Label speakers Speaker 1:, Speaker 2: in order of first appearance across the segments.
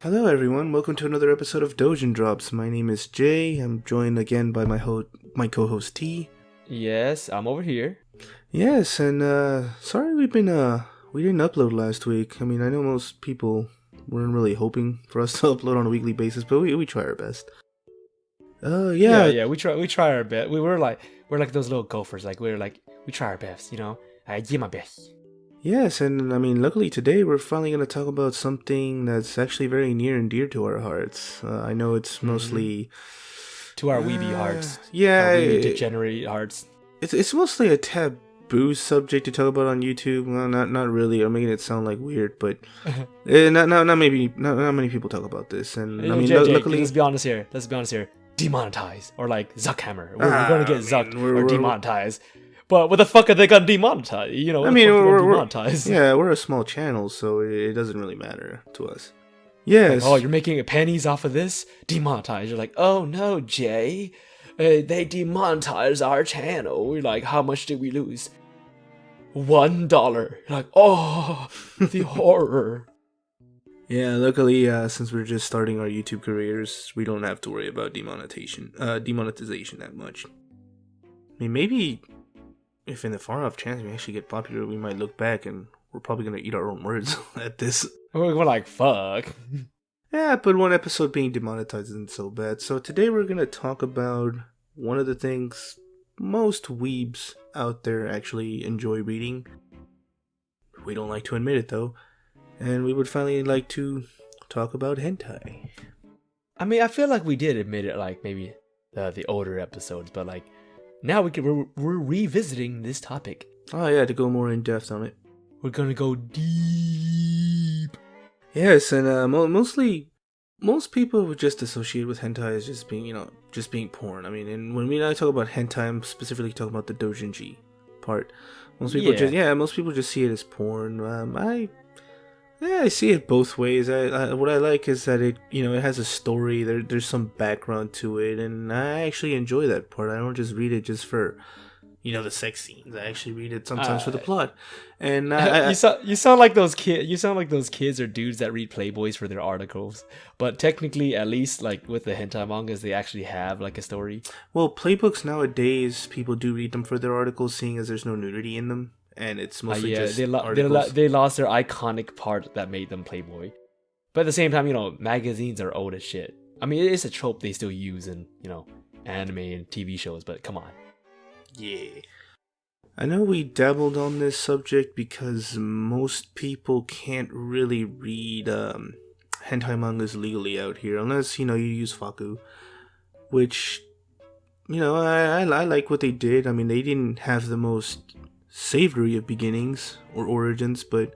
Speaker 1: Hello everyone, welcome to another episode of Doujin Drops. My name is Jay. I'm joined again by my co-host T.
Speaker 2: Yes, I'm over here.
Speaker 1: Yes, and sorry we didn't upload last week. I mean, I know most people weren't really hoping for us to upload on a weekly basis, but we try our best.
Speaker 2: Yeah, we try our best. We're like those little gophers. We try our best, you know. I do my best.
Speaker 1: Yes, and I mean, luckily today we're finally going to talk about something that's actually very near and dear to our hearts. I know it's mostly
Speaker 2: to our weeby hearts.
Speaker 1: Yeah,
Speaker 2: our weeby degenerate hearts.
Speaker 1: It's mostly a taboo subject to talk about on YouTube. Well, not really. I'm making it sound like weird, but not many people talk about this. And I mean, luckily,
Speaker 2: let's be honest here. Demonetized or like Zuckhammer. We're going to get zucked or demonetized. But what the fuck are they gonna demonetize? You know,
Speaker 1: we're a small channel, so it doesn't really matter to us. Yes.
Speaker 2: Like, oh, you're making pennies off of this? Demonetize. You're like, oh no, Jay. They demonetized our channel. We're like, how much did we lose? $1. You're like, oh, the horror.
Speaker 1: Yeah, luckily, since we're just starting our YouTube careers, we don't have to worry about demonetization that much. I mean, maybe if in the far off chance we actually get popular, we might look back and we're probably gonna eat our own words at this.
Speaker 2: We're like, fuck.
Speaker 1: Yeah, but one episode being demonetized isn't so bad. So today we're gonna talk about one of the things most weebs out there actually enjoy reading. We don't like to admit it though. And we would finally like to talk about hentai.
Speaker 2: I mean, I feel like we did admit it, like maybe the older episodes, but like now we're revisiting this topic.
Speaker 1: Oh yeah, to go more in depth on it.
Speaker 2: We're gonna go deep.
Speaker 1: Yes, and most people would just associate with hentai as just being porn. I mean, and when I talk about hentai, I'm specifically talking about the doujin part. Most people just see it as porn. I see it both ways. What I like is that it has a story. There's some background to it, and I actually enjoy that part. I don't just read it just for, the sex scenes. I actually read it sometimes for the plot. And
Speaker 2: you sound like those kids. You sound like those kids or dudes that read Playboys for their articles. But technically, at least like with the hentai mangas, they actually have like a story.
Speaker 1: Well, playbooks nowadays, people do read them for their articles, seeing as there's no nudity in them. And it's mostly just articles.
Speaker 2: They lost their iconic part that made them Playboy. But at the same time, magazines are old as shit. I mean, it's a trope they still use in, anime and TV shows, but come on.
Speaker 1: Yeah. I know we dabbled on this subject because most people can't really read hentai mangas legally out here, unless, you use Faku. Which, I like what they did. I mean, they didn't have the most savory of beginnings or origins, but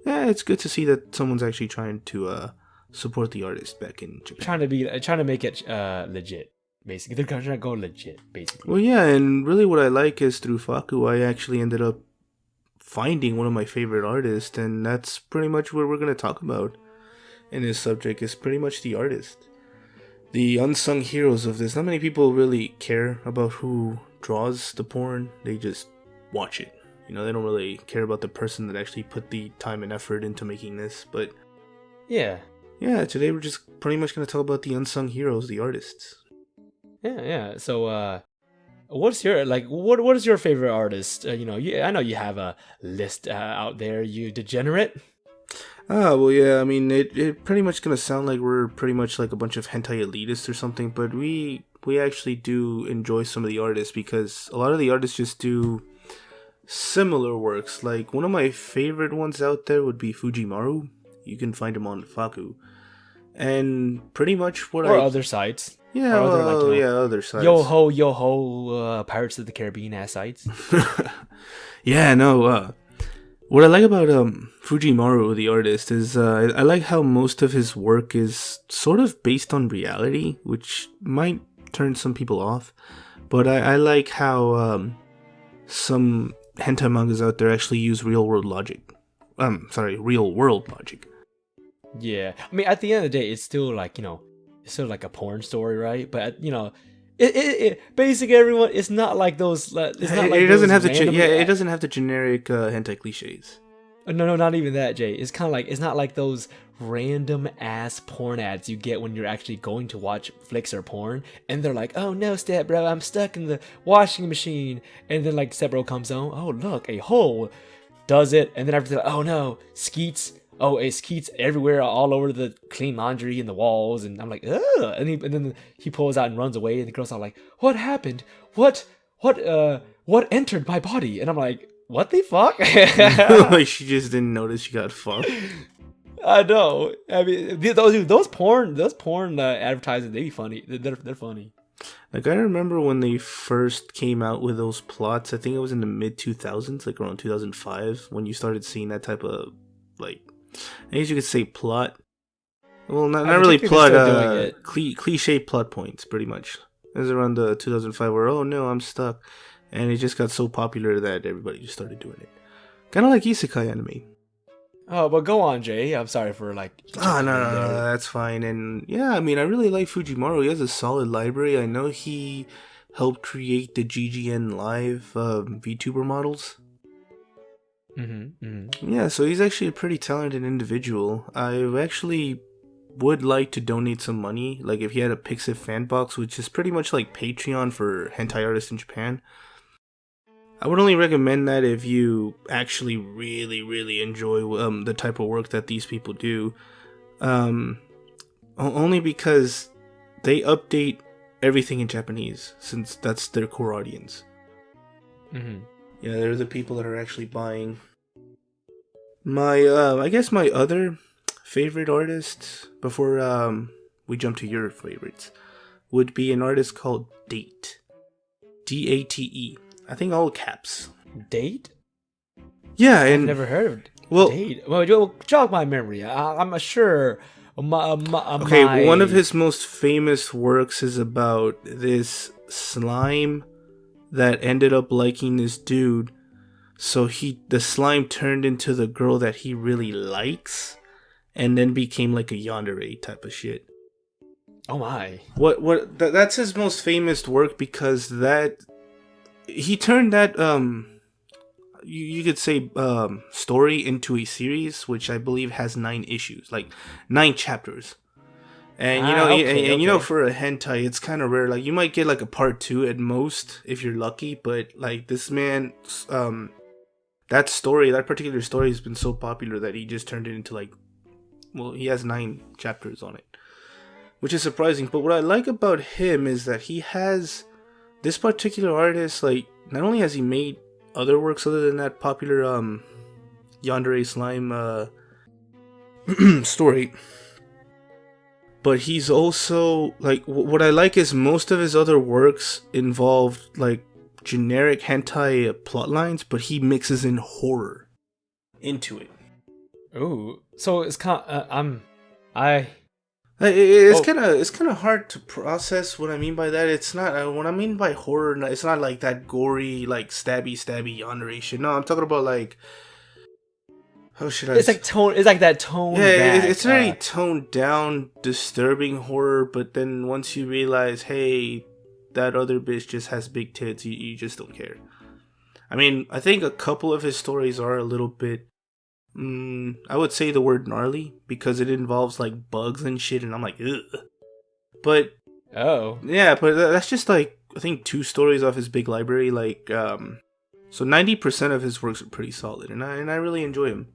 Speaker 1: yeah, it's good to see that someone's actually trying to support the artist back in Japan.
Speaker 2: Trying to make it legit. Basically, they're trying to go legit. Basically.
Speaker 1: Well, yeah, and really, what I like is through Faku, I actually ended up finding one of my favorite artists, and that's pretty much what we're gonna talk about in this subject. Is pretty much the artist, the unsung heroes of this. Not many people really care about who draws the porn; they just watch it. They don't really care about the person that actually put the time and effort into making this, but yeah, today we're just pretty much going to talk about the unsung heroes, the artists.
Speaker 2: Yeah. So, what is your favorite artist? I know you have a list out there. You degenerate.
Speaker 1: Well, yeah. I mean, it pretty much going to sound like we're pretty much like a bunch of hentai elitists or something, but we actually do enjoy some of the artists because a lot of the artists just do similar works. Like one of my favorite ones out there would be Fujimaru. You can find him on Faku, and pretty much
Speaker 2: other sites.
Speaker 1: Yeah, other sites.
Speaker 2: Yo ho, Pirates of the Caribbean ass sites.
Speaker 1: Yeah, no. What I like about Fujimaru, the artist, is I like how most of his work is sort of based on reality, which might turn some people off, but I like how some hentai mangas out there actually use real world logic.
Speaker 2: Yeah, I mean, at the end of the day, it's still like it's still like a porn story, right? But it basically everyone. It's not like those. It doesn't have
Speaker 1: the generic hentai cliches.
Speaker 2: No, not even that, Jay. It's kind of like, it's not like those random ass porn ads you get when you're actually going to watch flicks or porn, and they're like, "Oh no, step bro, I'm stuck in the washing machine," and then like step bro comes on, "Oh look, a hole," does it, and then after that, "Oh no, skeets." Oh, it skeets everywhere, all over the clean laundry and the walls, and I'm like, ugh. And then he pulls out and runs away, and the girl's all like, "What happened? What entered my body?" And I'm like, "What the fuck?"
Speaker 1: Like she just didn't notice she got fucked.
Speaker 2: I know. I mean, those porn advertisements, they be funny. They're funny.
Speaker 1: Like I remember when they first came out with those plots. I think it was in the mid 2000s, like around 2005, when you started seeing that type of like, I guess you could say plot. Well, not really plot. Cliche plot points, pretty much. It was around the 2005 where, oh no, I'm stuck, and it just got so popular that everybody just started doing it. Kind of like isekai anime.
Speaker 2: Oh, but go on, Jay. I'm sorry for like.
Speaker 1: No, that's fine. And yeah, I mean, I really like Fujimaru. He has a solid library. I know he helped create the GGN Live VTuber models. Yeah, so he's actually a pretty talented individual. I actually would like to donate some money. Like if he had a Pixif fan box, which is pretty much like Patreon for hentai artists in Japan. I would only recommend that if you actually really, really enjoy the type of work that these people do. Only because they update everything in Japanese, since that's their core audience. Yeah, they're the people that are actually buying. I guess my other favorite artist, before we jump to your favorites, would be an artist called Date. Date. I think all caps.
Speaker 2: Date?
Speaker 1: Yeah,
Speaker 2: I've never heard of Date. Well, jog my memory. I'm sure.
Speaker 1: Okay, one of his most famous works is about this slime that ended up liking this dude. So the slime turned into the girl that he really likes, and then became like a yandere type of shit.
Speaker 2: Oh my!
Speaker 1: That's his most famous work, because he turned that you could say story into a series, which I believe has 9 issues, like 9 chapters. And you know, for a hentai, it's kind of rare. Like you might get like a part 2 at most if you're lucky, but like this man, that particular story has been so popular that he just turned it into like, well, he has 9 chapters on it, which is surprising. But what I like about him is that he has this particular artist, like, not only has he made other works other than that popular yandere slime story, but he's also like, what I like is most of his other works involved like generic hentai plot lines, but he mixes in horror into it.
Speaker 2: Ooh, so it's kind of,
Speaker 1: it's kind of hard to process what I mean by that. It's not what I mean by horror. It's not like that gory, like stabby yandere shit. No, I'm talking about like, how should I?
Speaker 2: It's like tone. It's like that tone.
Speaker 1: Yeah, it's very toned down, disturbing horror. But then once you realize, hey, that other bitch just has big tits, you just don't care. I mean, I think a couple of his stories are a little bit, I would say the word gnarly, because it involves like bugs and shit, and I'm like, ugh. But yeah, but that's just like, I think 2 stories off his big library. Like, so 90% of his works are pretty solid, and I really enjoy him.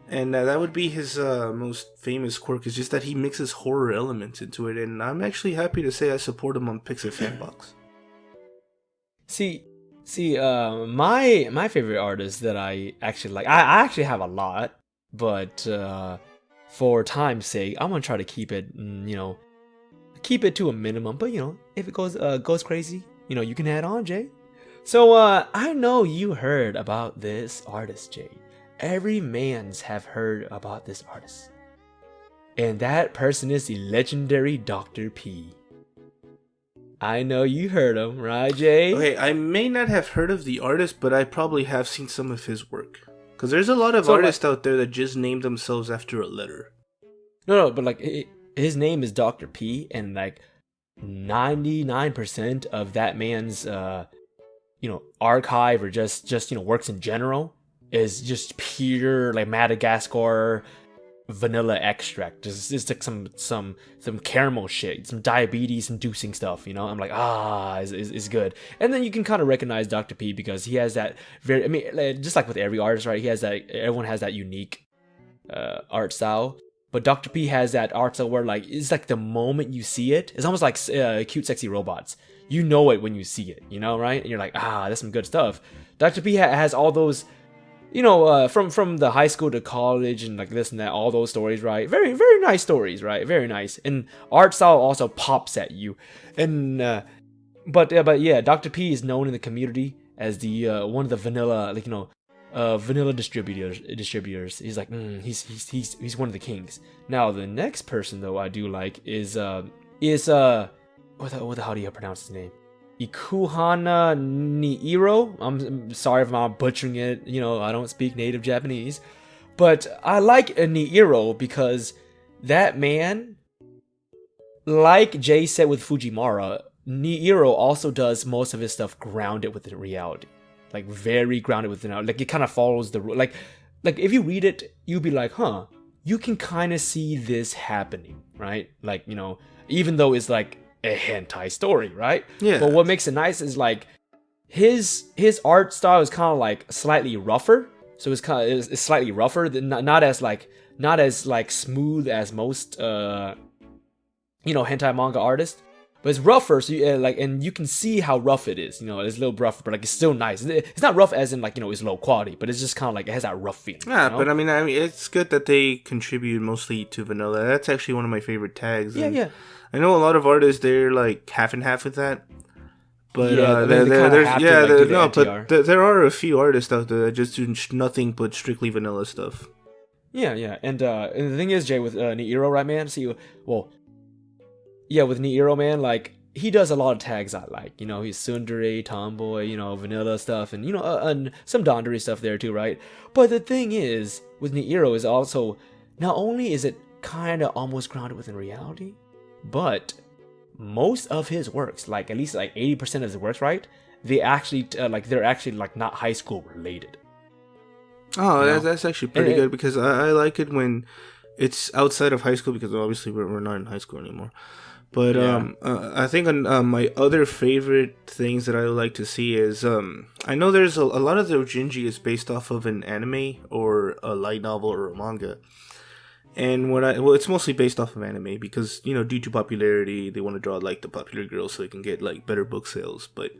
Speaker 1: And that would be his most famous quirk, is just that he mixes horror elements into it, and I'm actually happy to say I support him on Pixar Fanbox.
Speaker 2: See, my favorite artist that I actually like, I actually have a lot, but for time's sake, I'm gonna try to keep it, keep it to a minimum. But if it goes crazy, you can add on, Jay. So I know you heard about this artist, Jay. Every man's have heard about this artist, and that person is the legendary Dr. P. I know you heard him, right, Jay?
Speaker 1: Okay, I may not have heard of the artist, but I probably have seen some of his work. Because there's a lot of artists out there that just name themselves after a letter.
Speaker 2: No, but like his name is Dr. P, and like 99% of that man's archive, or just works in general, is just pure like Madagascar vanilla extract. Just like some caramel shit, some diabetes inducing stuff, you know. I'm like, is good. And then you can kind of recognize Dr. P because he has that very, I mean, just like with every artist, right? He has that, everyone has that unique art style. But Dr. P has that art style where like it's like the moment you see it, it's almost like cute sexy robots. You know it when you see it, you know, right? And you're like, that's some good stuff. Dr. P has all those, you know, from the high school to college and like this and that, all those stories, right? Very, very nice stories, right? Very nice. And art style also pops at you. And but yeah, Dr. P is known in the community as the one of the vanilla, like, you know, vanilla distributors. He's like, he's one of the kings. Now the next person though I do like is what the hell do you pronounce his name? Ikuhana Niiro. I'm sorry if I'm butchering it. You know, I don't speak native Japanese, but I like Niiro because that man, like Jay said with Fujimara, Niiro also does most of his stuff grounded within reality, like very grounded within reality. Like it kind of follows the like if you read it, you'll be like, you can kind of see this happening, right? Like, you know, even though it's like a hentai story, right?
Speaker 1: Yeah.
Speaker 2: But what makes it nice is like his art style is kind of like slightly rougher. So it's slightly rougher than not as smooth as most you know, hentai manga artists. But it's rougher, so you like, and you can see how rough it is. You know, it's a little rough, but like it's still nice. It's not rough as in like, you know, it's low quality, but it's just kind of like it has that rough feeling.
Speaker 1: Yeah,
Speaker 2: you know?
Speaker 1: but I mean, it's good that they contribute mostly to vanilla. That's actually one of my favorite tags.
Speaker 2: Yeah.
Speaker 1: I know a lot of artists, they're like half and half with that. But there are a few artists out there that just do nothing but strictly vanilla stuff.
Speaker 2: Yeah, and the thing is, Jay, with Niiro, right, man? See, well, yeah, with Niiro, man, like he does a lot of tags I like. You know, he's tsundere, tomboy, you know, vanilla stuff, and you know, and some dandere stuff there too, right? But the thing is, with Niiro, is also not only is it kind of almost grounded within reality, but most of his works, like at least like 80% of his works, right? They're actually not high school related.
Speaker 1: Oh, you know? That's actually pretty good because I like it when it's outside of high school because obviously we're not in high school anymore. But yeah. I think my other favorite things that I would like to see is I know there's a lot of the doujinshi is based off of an anime or a light novel or a manga. And it's mostly based off of anime because, you know, due to popularity, they want to draw like the popular girls so they can get like better book sales. But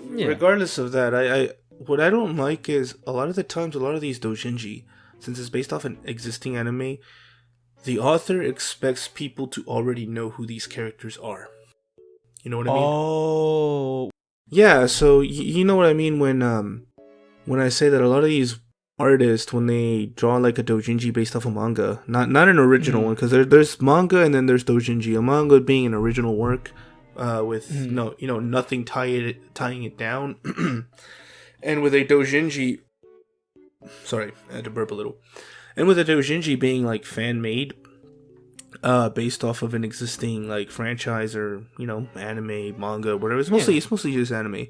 Speaker 1: regardless of that, what I don't like is a lot of the times, a lot of these doujinshi, since it's based off an existing anime, the author expects people to already know who these characters are. You know what I mean?
Speaker 2: Oh.
Speaker 1: Yeah, so you know what I mean when I say that a lot of these artists, when they draw like a doujinshi based off a manga, not an original one, because there's manga and then there's doujinshi. A manga being an original work with nothing tying it down, and with a doujinshi, sorry, I had to burp a little, and with a doujinshi being like fan made, based off of an existing like franchise or, you know, anime, manga, whatever. It's mostly just anime.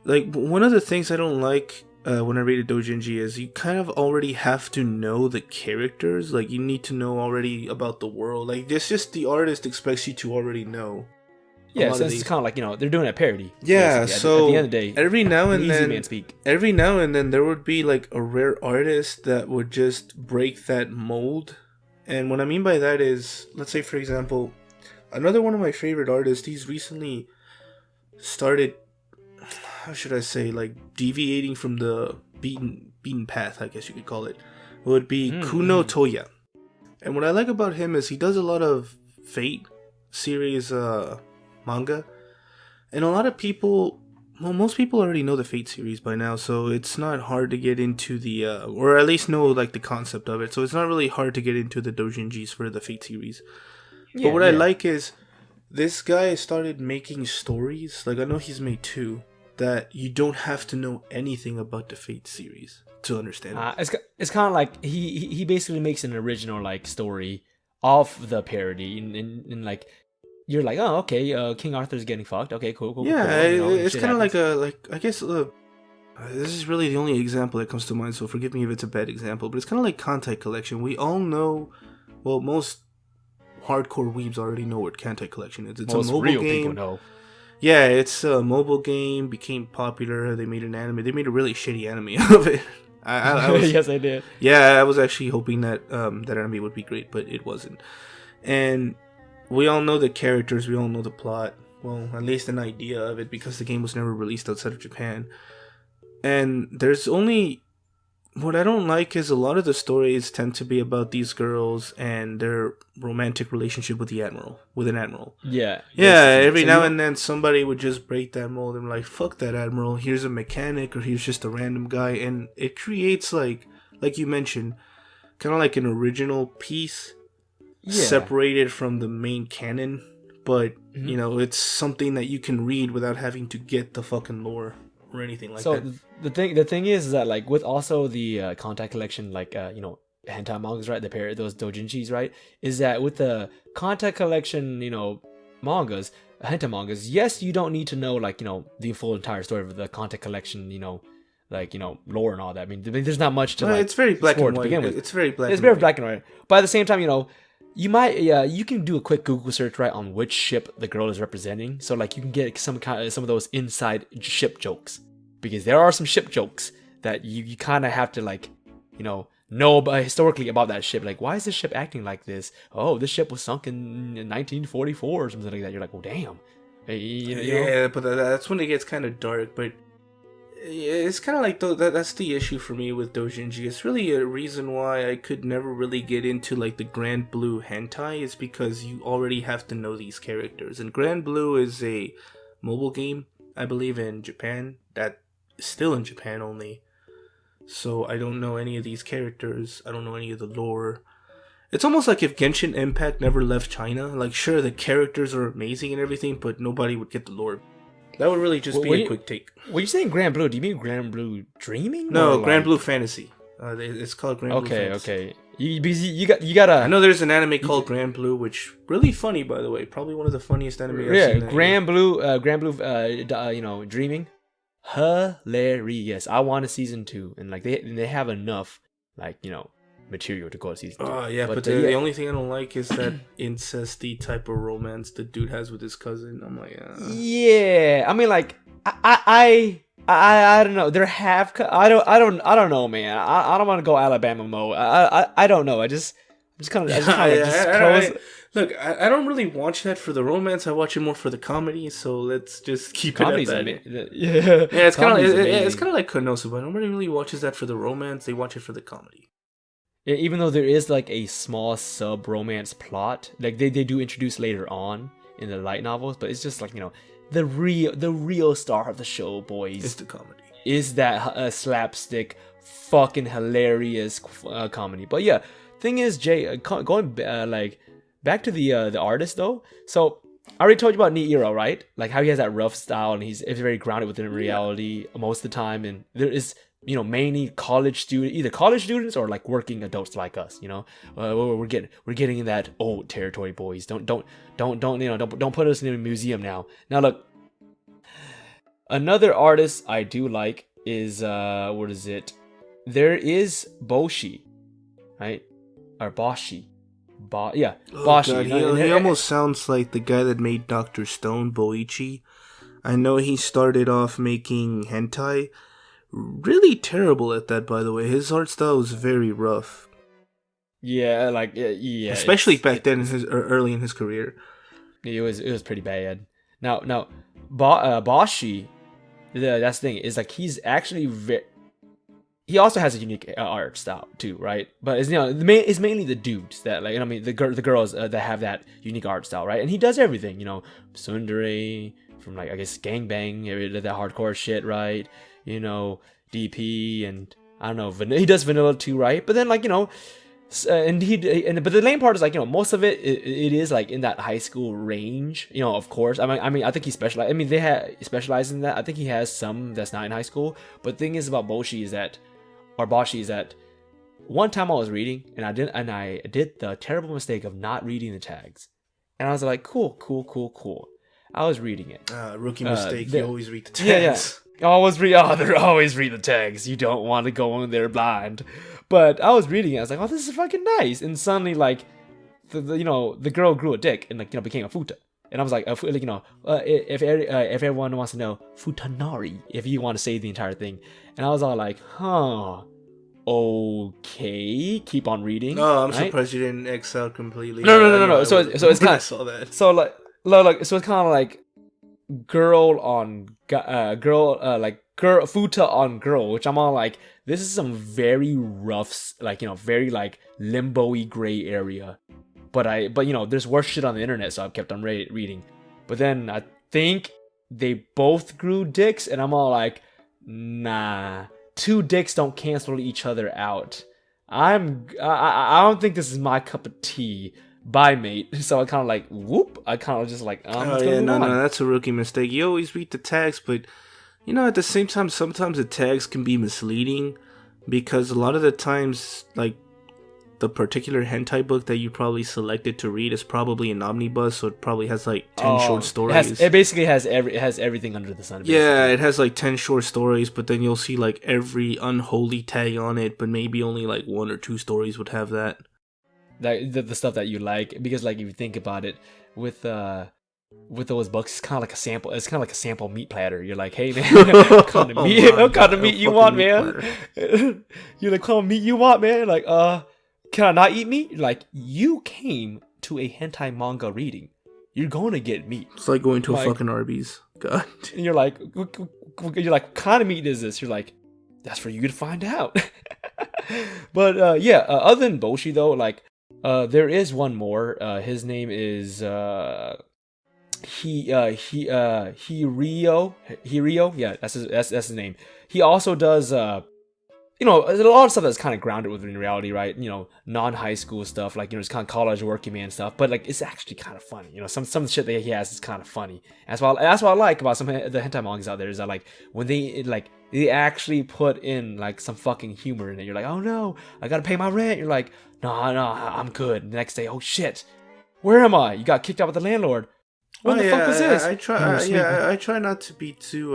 Speaker 1: Like one of the things I don't like when I read a doujinshi is you kind of already have to know the characters. Like you need to know already about the world. Like it's just the artist expects you to already know.
Speaker 2: Yeah, so it's kind of like, you know, they're doing a parody.
Speaker 1: Yeah, so
Speaker 2: at the end of the day,
Speaker 1: every now and then there would be like a rare artist that would just break that mold. And what I mean by that is, let's say for example, another one of my favorite artists, he's recently started, how should I say, like deviating from the beaten path, I guess you could call it, would be Kuno Toya. And what I like about him is he does a lot of Fate series manga, and a lot of people, well, most people already know the Fate series by now, so it's not hard to get into the or at least know like the concept of it, so it's not really hard to get into the doujinshis for the Fate series. But what I like is this guy started making stories, like I know he's made 2, that you don't have to know anything about the Fate series to understand it.
Speaker 2: It's kind of like he basically makes an original like story of the parody, and like you're like, oh, okay, King Arthur's getting fucked. Okay, cool.
Speaker 1: Yeah,
Speaker 2: cool. You know,
Speaker 1: it's kind of like I guess This is really the only example that comes to mind, so forgive me if it's a bad example, but it's kind of like Hentai Collection. We all know, well, most hardcore weebs already know what Hentai Collection is. It's
Speaker 2: Most
Speaker 1: a mobile
Speaker 2: real
Speaker 1: game.
Speaker 2: people know.
Speaker 1: Yeah, it's a mobile game, became popular, they made an anime. They made a really shitty anime of it. I was,
Speaker 2: Yes, I did.
Speaker 1: yeah, I was actually hoping that that anime would be great, but it wasn't. And we all know the characters, we all know the plot. Well, at least an idea of it, because the game was never released outside of Japan. And there's only... What I don't like is a lot of the stories tend to be about these girls and their romantic relationship with an admiral.
Speaker 2: Yeah.
Speaker 1: Yeah, every
Speaker 2: So
Speaker 1: now and then somebody would just break that mold and be like, fuck that admiral, here's a mechanic, or here's just a random guy. And it creates, like you mentioned, kind of like an original piece separated from the main canon. But, you know, it's something that you can read without having to get the fucking lore or anything like that.
Speaker 2: So the thing is that, like, with also the contact collection, like you know, hentai mangas, right? The pair those doujinshis, right? Is that with the contact collection, you know, mangas, hentai mangas? Yes, you don't need to know, like, you know, the full entire story of the contact collection, you know, like, you know, lore and all that. I mean there's not much to, like,
Speaker 1: it's very black and
Speaker 2: to
Speaker 1: white.
Speaker 2: begin with.
Speaker 1: It's very black.
Speaker 2: It's very black and white. But at the same time, you know, you might, you can do a quick Google search, right, on which ship the girl is representing. So, like, you can get some of those inside ship jokes, because there are some ship jokes that you kind of have to, like, you know about, historically, about that ship. Like, why is this ship acting like this? Oh, this ship was sunk in 1944 or something like that. You're like, well, damn. You know?
Speaker 1: Yeah, but that's when it gets kind of dark. But it's kind of like that's the issue for me with Doujinji. It's really a reason why I could never really get into, like, the Grand Blue hentai, is because you already have to know these characters. And Grand Blue is a mobile game, I believe, in Japan, that is still in Japan only. So I don't know any of these characters. I don't know any of the lore. It's almost like if Genshin Impact never left China. Like, sure, the characters are amazing and everything, but nobody would get the lore. That would really just be a quick take.
Speaker 2: When you saying Grand Blue, do you mean Grand Blue Dreaming?
Speaker 1: No, Grand Blue Fantasy. It's called Grand Blue Fantasy.
Speaker 2: Okay. You gotta.
Speaker 1: I know there's an anime called Grand Blue, which really funny, by the way. Probably one of the funniest anime I've seen.
Speaker 2: Grand Blue, you know, Dreaming, hilarious. I want a season 2, and, like, they have enough, like, you know, material to go to season 2.
Speaker 1: Oh yeah, but the only thing I don't like is that incesty type of romance the dude has with his cousin. I'm like,
Speaker 2: yeah. I mean, like, I don't know. There have I don't know, man. I don't want to go Alabama mode. I don't know. I'm just kind of close.
Speaker 1: Look, I don't really watch that for the romance. I watch it more for the comedy. So let's just keep it at that. Yeah, it's kind of like Konosuba. Nobody really watches that for the romance. They watch it for the comedy.
Speaker 2: Yeah, even though there is, like, a small sub romance plot, like they do introduce later on in the light novels, but it's just like, you know, the real star of the show, boys,
Speaker 1: is the comedy.
Speaker 2: Is that slapstick, fucking hilarious comedy. But yeah, thing is, Jay, going like back to the artist though. So I already told you about Nihiro, right? Like how he has that rough style and he's very grounded within reality most of the time, and there is, you know, mainly either college students or, like, working adults like us. You know, we're getting in that old territory, boys. Don't put us in a museum now. Now look, another artist I do like is what is it? There is Boshi, right? Or Boshi. Boshi.
Speaker 1: God, he almost sounds like the guy that made Dr. Stone, Boichi. I know he started off making hentai. Really terrible at that, by the way. His art style was very rough.
Speaker 2: Yeah, like, yeah.
Speaker 1: Especially back then, early in his career.
Speaker 2: It was pretty bad. Now, Boshi, that's the thing, is, like, he's actually he also has a unique art style too, right? But it's, you know, it's mainly the dudes that, like, I mean, the girls that have that unique art style, right? And he does everything, you know, tsundere from, like, I guess gangbang, that hardcore shit, right? You know, DP, and I don't know, he does vanilla too, right? But then, like, you know, but the lame part is, like, you know, most of it is like in that high school range, you know. Of course, I mean, I think he specialized. I mean, they specialize in that. I think he has some that's not in high school. But the thing is about Boshi is that one time I was reading and I did the terrible mistake of not reading the tags, and I was like, cool. I was reading it.
Speaker 1: Rookie mistake. You always read the tags.
Speaker 2: always read the text. You don't want to go in there blind. But I was reading it. I was like, oh, this is fucking nice. And suddenly, like, the girl grew a dick and, like, became a futa. And I was like, if everyone wants to know, futanari, if you want to say the entire thing. And I was all like, huh, okay, keep on reading.
Speaker 1: No, I'm
Speaker 2: right?
Speaker 1: surprised you didn't X out completely.
Speaker 2: No. So it's kind of,
Speaker 1: saw that.
Speaker 2: So it's kind of like girl on girl futa on girl, which I'm all like, this is some very rough, like, very like limbo-y gray area. But there's worse shit on the internet, so I've kept on reading. But then I think they both grew dicks, and I'm all like, nah, two dicks don't cancel each other out. I don't think this is my cup of tea. Bye, mate. So I kind of like, whoop. I kind of just like,
Speaker 1: oh yeah, no, that's a rookie mistake. You always read the tags, but at the same time, sometimes the tags can be misleading because a lot of the times, like, the particular hentai book that you probably selected to read is probably an omnibus, so it probably has like 10 short stories.
Speaker 2: It basically has everything under the sun. Basically.
Speaker 1: Yeah, it has like 10 short stories, but then you'll see like every unholy tag on it, but maybe only like 1 or 2 stories would have that.
Speaker 2: The stuff that you like, because like if you think about it, with those books, it's kind of like a sample. It's kind of like a sample meat platter. You're like, hey man, what kind of meat you want, man? You're like, what kind of meat you want, man? Like, can I not eat meat? Like, you came to a hentai manga reading. You're going to get meat.
Speaker 1: It's like going to a fucking Arby's. God.
Speaker 2: And you're like, what kind of meat is this? You're like, that's for you to find out. But other than Boshi though, like, there is one more. His name is Hirio. Yeah, that's his name. He also does a lot of stuff that's kind of grounded within reality, right? Non-high school stuff, like, it's kind of college working man stuff, but like, it's actually kind of funny. Some of the shit that he has is kind of funny. That's what I like about some of the hentai mangas out there, is that like when they actually put in like some fucking humor in it. You're like, oh no, I gotta pay my rent. You're like, no, I'm good. And the next day, oh shit, where am I? You got kicked out with the landlord. What the fuck was this?
Speaker 1: I try not to be too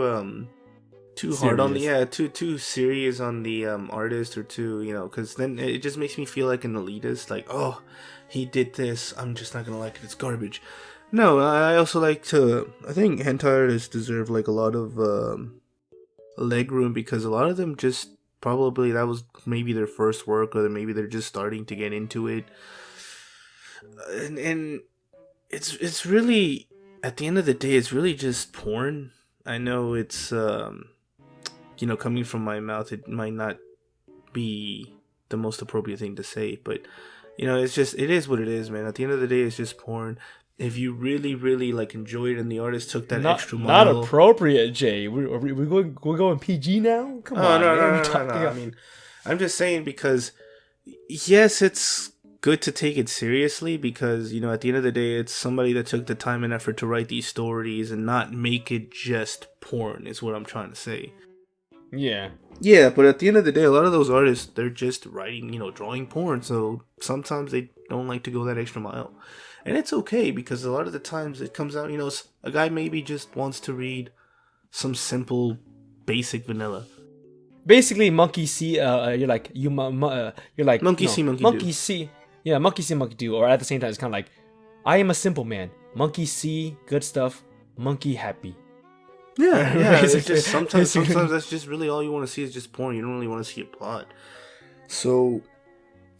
Speaker 1: hard on too serious on the artist, or because then it just makes me feel like an elitist, like, oh, he did this, I'm just not gonna like it, it's garbage. No, I also like to, I think hentai artists deserve like a lot of leg room, because a lot of them just probably that was maybe their first work, or maybe they're just starting to get into it, and it's really, at the end of the day, it's really just porn. I know it's coming from my mouth, it might not be the most appropriate thing to say, but it is what it is, man. At the end of the day, it's just porn. If you really, really like enjoy it, and the artist took that extra mile,
Speaker 2: not appropriate, Jay. We're going PG now. Come on,
Speaker 1: no. I mean, I'm just saying, because yes, it's good to take it seriously, because at the end of the day, it's somebody that took the time and effort to write these stories and not make it just porn, is what I'm trying to say. Yeah, but at the end of the day, a lot of those artists, they're just writing, drawing porn, so sometimes they don't like to go that extra mile. And it's okay, because a lot of the times it comes out, a guy maybe just wants to read some simple, basic vanilla.
Speaker 2: Basically, monkey see, you're like monkey
Speaker 1: see, monkey do.
Speaker 2: See. Yeah, monkey see, monkey do. Or at the same time, it's kind of like, I am a simple man. Monkey see, good stuff. Monkey happy.
Speaker 1: Yeah. It's just sometimes that's just really all you want to see is just porn. You don't really want to see a plot. So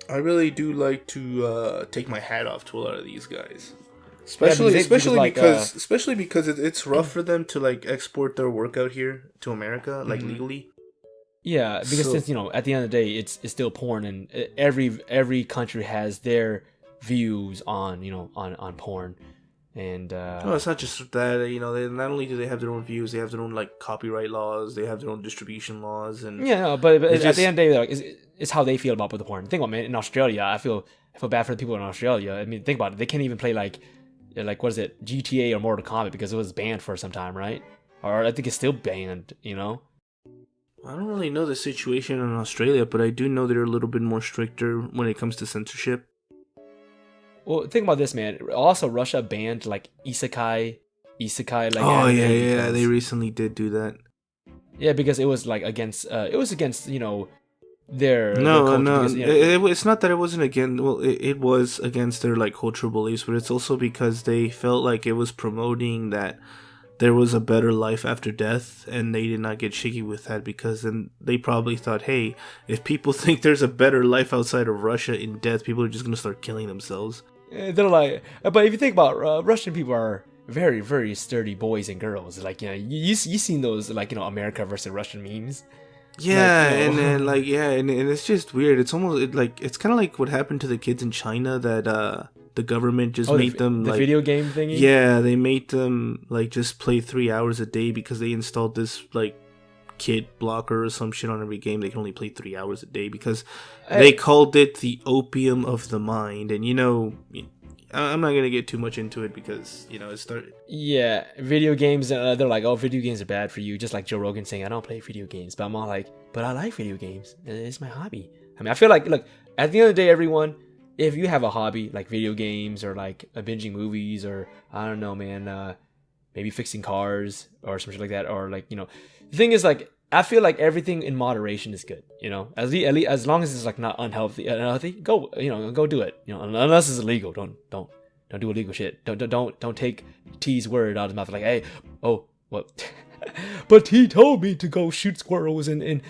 Speaker 1: I really do like to take my hat off to a lot of these guys, especially because it's rough for them to like export their work out here to America, like legally.
Speaker 2: Yeah, because since at the end of the day, it's still porn, and every country has their views on on porn. And
Speaker 1: no, it's not just that. They not only do they have their own views, they have their own like copyright laws, they have their own distribution laws, and
Speaker 2: but at the end of the day, like, it's how they feel about the porn. Think about it, man. In Australia, I feel bad for the people in Australia. I mean, think about it. They can't even play like what is it, GTA or Mortal Kombat, because it was banned for some time, right? Or I think it's still banned.
Speaker 1: I don't really know the situation in Australia, but I do know they're a little bit more stricter when it comes to censorship.
Speaker 2: Well, think about this, man. Also, Russia banned like isekai like.
Speaker 1: Oh yeah, they recently did do that.
Speaker 2: Yeah, because it was like against their
Speaker 1: No,
Speaker 2: culture,
Speaker 1: no,
Speaker 2: because,
Speaker 1: it's not that it wasn't against. Well, it was against their like cultural beliefs, but it's also because they felt like it was promoting that there was a better life after death, and they did not get shaky with that because then they probably thought, hey, if people think there's a better life outside of Russia in death, people are just gonna start killing themselves.
Speaker 2: they're like, but if you think about Russian people are very, very sturdy boys and girls. Like, you seen those, like, America versus Russian memes.
Speaker 1: Yeah,
Speaker 2: Like,
Speaker 1: and then like and it's just weird. It's almost like it's kind of like what happened to the kids in China that the government just made them
Speaker 2: the
Speaker 1: like
Speaker 2: video game thingy.
Speaker 1: yeah, they made them like just play 3 hours a day because they installed this like kid blocker or some shit on every game. They can only play 3 hours a day because they called it the opium of the mind. And I'm not gonna get too much into it because it started.
Speaker 2: Yeah, video games. They're like, oh, video games are bad for you. Just like Joe Rogan saying, I don't play video games, but I'm all like, but I like video games. It's my hobby. I mean, I feel like, look, at the end of the day, everyone, if you have a hobby like video games or like binging movies or I don't know, man, maybe fixing cars or something like that, or like the thing is, like, I feel like everything in moderation is good. As long as it's like not unhealthy, go go do it. Unless it's illegal, don't do illegal shit. Don't take T's word out of his mouth like, hey, oh, what? But T told me to go shoot squirrels and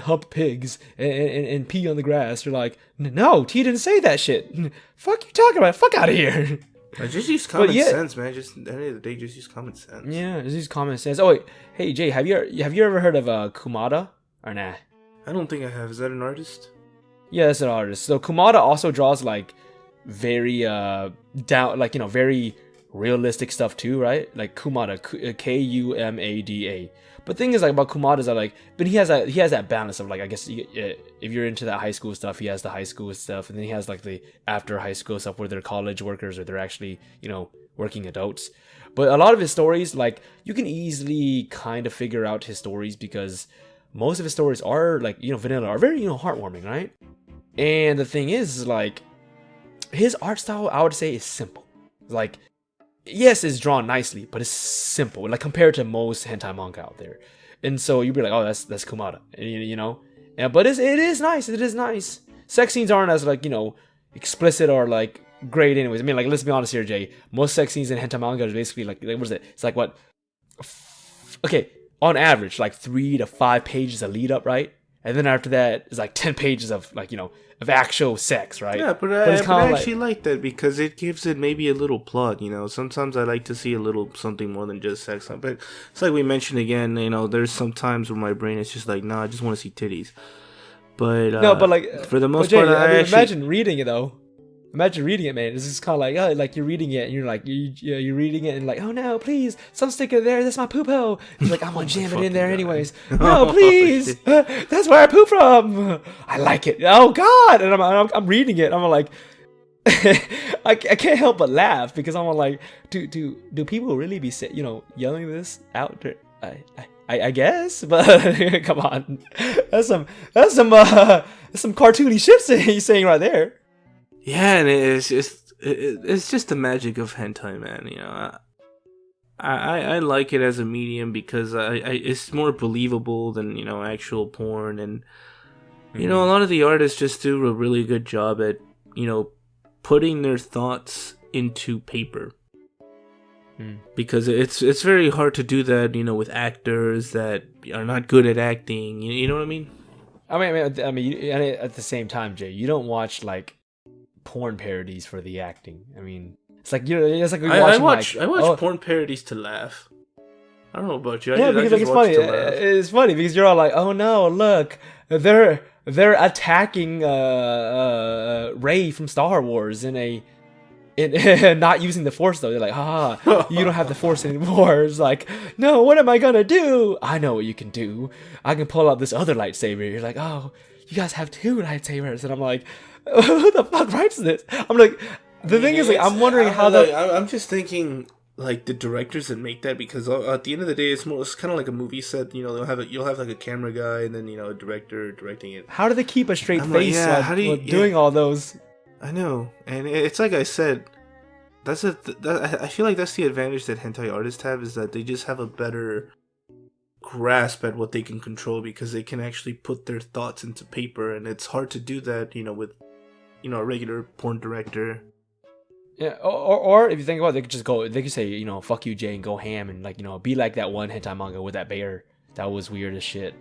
Speaker 2: hump pigs and pee on the grass. You're like, no, T didn't say that shit. Fuck you talking about? Fuck out of here.
Speaker 1: I just use common sense, man. Just at the end of the day, just use common sense.
Speaker 2: Yeah, just use common sense. Oh wait, hey Jay, have you ever heard of Kumada or nah?
Speaker 1: I don't think I have. Is that an artist?
Speaker 2: Yeah, that's an artist. So Kumada also draws like very very realistic stuff too, right? Like Kumada, Kumada. But thing is, like, about Kumada is that, like, but he has that balance of, like, I guess if you're into that high school stuff, he has the high school stuff, and then he has like the after high school stuff where they're college workers or they're actually working adults. But a lot of his stories, like, you can easily kind of figure out his stories because most of his stories are like vanilla, are very heartwarming, right? And the thing is, like, his art style, I would say, is simple. Like, yes, it's drawn nicely, but it's simple, like, compared to most hentai manga out there. And so you'd be like, oh, that's Kumada, Yeah, but it is nice. It is nice. Sex scenes aren't as, like, explicit or, like, great anyways. I mean, like, let's be honest here, Jay. Most sex scenes in hentai manga is basically like what is it? It's like what? Okay, on average, like 3 to 5 pages of lead up, right? And then after that, it's like 10 pages of, like, of actual sex, right?
Speaker 1: Yeah, but I actually like that because it gives it maybe a little plot, Sometimes I like to see a little something more than just sex. But it's like we mentioned again, there's some times where my brain is just like, nah, I just want to see titties. But
Speaker 2: no, but like
Speaker 1: for the most
Speaker 2: Jay,
Speaker 1: part, I actually...
Speaker 2: imagine reading it though. Imagine reading it, man. It's just kind of like, oh, like you're reading it, and you're like, you're reading it, and like, oh no, please, some stick it there. That's my poop hole. He's like, I'm gonna jam it in there anyways. No, please, that's where I poop from. I like it. Oh God, and I'm reading it. I'm like, I can't help but laugh because I'm like, do people really be yelling this out there? I guess, but come on, that's some cartoony shit he's saying right there.
Speaker 1: Yeah, and it's just the magic of hentai, man. I like it as a medium because it's more believable than actual porn, and a lot of the artists just do a really good job at putting their thoughts into paper. Because it's very hard to do that, with actors that are not good at acting. You know what I mean?
Speaker 2: I mean, at the same time, Jay, you don't watch like porn parodies for the acting. I mean, it's like it's like
Speaker 1: I watch porn parodies to laugh. I don't know about you.
Speaker 2: Because it's funny. It's funny because you're all like, oh no, look, they're attacking Rey from Star Wars in not using the Force though. They're like, haha, you don't have the Force anymore. It's like, no, what am I gonna do? I know what you can do. I can pull out this other lightsaber. You're like, oh, you guys have 2 lightsabers, and I'm like, who the fuck writes this? I'm like, the thing is, like, I'm wondering how
Speaker 1: I'm just thinking, like, the directors that make that, because at the end of the day, it's kind of like a movie set. You'll have like a camera guy and then a director directing it.
Speaker 2: How do they keep a straight face while doing all those?
Speaker 1: I know, and it's like I said, I feel like that's the advantage that hentai artists have, is that they just have a better grasp at what they can control because they can actually put their thoughts into paper, and it's hard to do that, with, a regular porn director.
Speaker 2: Yeah, or if you think about it, they could say, fuck you, Jay, and go ham and be like that one hentai manga with that bear. That was weird as shit.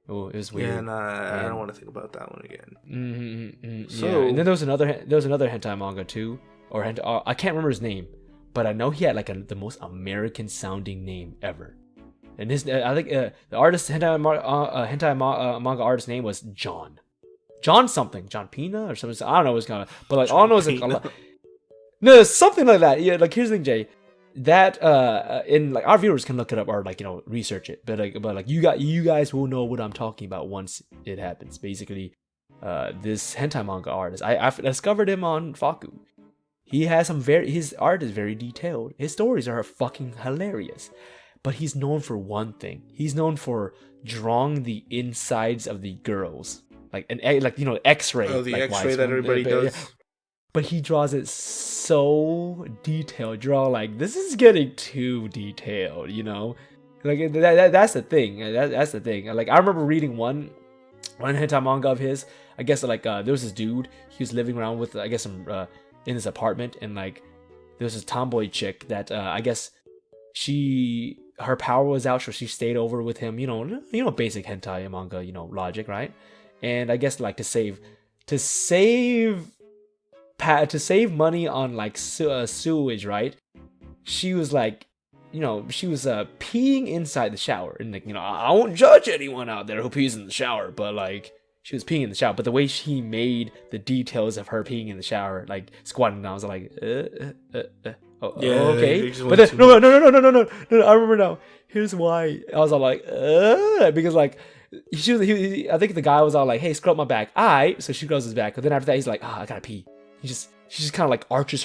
Speaker 2: Oh, it was weird.
Speaker 1: Yeah, I don't want to think about that one again.
Speaker 2: So, yeah. And then there was another hentai manga too, or I can't remember his name, but I know he had the most American sounding name ever. And I think the artist hentai manga artist name was John something, John Pina or something. I don't know what's going on, but all I know is no, something like that. Yeah, here's the thing, Jay. That in our viewers can look it up or research it, but you guys will know what I'm talking about once it happens. Basically, this hentai manga artist, I discovered him on Faku. He has his art is very detailed. His stories are fucking hilarious, but he's known for one thing. He's known for drawing the insides of the girls, X-ray.
Speaker 1: Oh, the X-ray that everybody does.
Speaker 2: But he draws it so detailed. This is getting too detailed, that's the thing. That's the thing. I remember reading one hentai manga of his. I guess there was this dude. He was living around with some in his apartment, and there was this tomboy chick that I guess her power was out, so she stayed over with him. Basic hentai manga, logic, right? And I guess to save money on sewage, right? She was peeing inside the shower, and I won't judge anyone out there who pees in the shower, but she was peeing in the shower. But the way she made the details of her peeing in the shower, squatting down, I was like, okay. But then, no. I remember now. Here's why. I was all like, because I think the guy was all like, hey, scrub my back. Alright, so she scrubs his back. But then after that, he's like, I gotta pee. She just kind of arches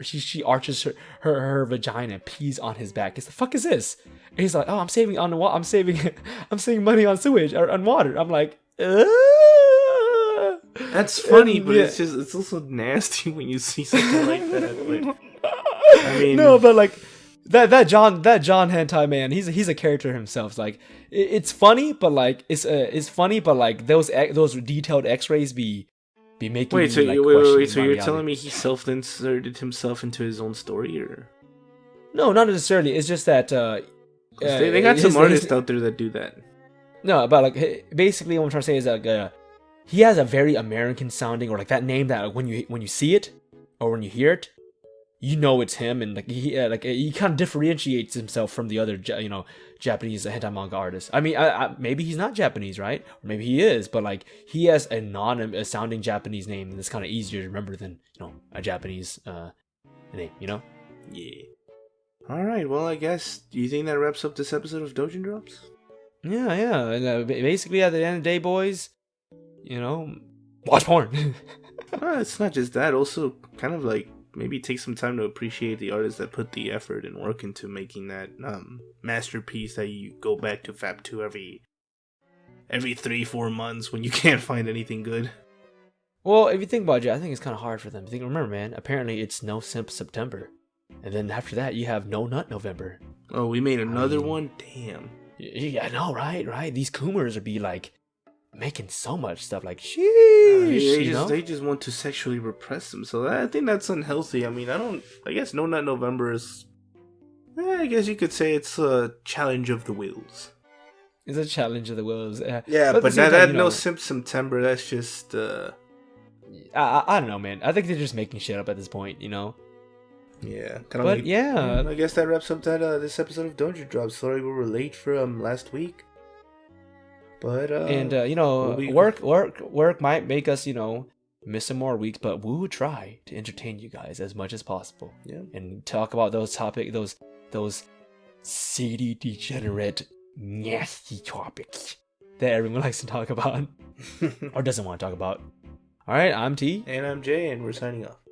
Speaker 2: she arches her vagina and pees on his back. It's the fuck is this? And he's like, I'm saving money on sewage or on water. I'm like,
Speaker 1: That's funny, but it's also nasty when you see something like that. I mean,
Speaker 2: no, but that John hentai man, he's a character himself. It's funny, but it's funny, but those detailed X-rays be making
Speaker 1: wait. So you're telling me he self-inserted himself into his own story, or
Speaker 2: no? Not necessarily. It's just that
Speaker 1: they got some artists out there that do that.
Speaker 2: No, but basically, what I'm trying to say is he has a very American sounding, or that name that when you see it or when you hear it, it's him, and he kind of differentiates himself from the other Japanese hentai manga artists. I mean, maybe he's not Japanese, right? Or maybe he is, but he has a sounding Japanese name, and it's kind of easier to remember than a Japanese name.
Speaker 1: Yeah. All right. Well, I guess. Do you think that wraps up this episode of Doujin Drops?
Speaker 2: Yeah. And basically, at the end of the day, boys, watch porn.
Speaker 1: It's not just that. Also, kind of maybe take some time to appreciate the artists that put the effort and work into making that masterpiece that you go back to Fab 2 every 3-4 months when you can't find anything good.
Speaker 2: Well, if you think about it, I think it's kind of hard for them. Remember, man, apparently it's No Simp September. And then after that, you have No Nut November.
Speaker 1: Oh, we made another one? Damn.
Speaker 2: Yeah, I know, right? These Coomers would be making so much stuff sheesh,
Speaker 1: they just want to sexually repress them, so I think that's unhealthy. I mean, I guess No Nut November is, I guess you could say it's a challenge of the wills.
Speaker 2: It's a challenge of the wills.
Speaker 1: Yeah, but that No Simp September, that's just
Speaker 2: I don't know, man. I think they're just making shit up at this point,
Speaker 1: Yeah,
Speaker 2: I
Speaker 1: guess that wraps up this episode of Doujin Drops. Sorry we were late from last week. But work might make us miss some more weeks, but we will try to entertain you guys as much as possible. Yeah,
Speaker 2: and talk about those seedy, degenerate, nasty topics that everyone likes to talk about or doesn't want to talk about. All right, I'm T,
Speaker 1: and I'm J, and we're signing off.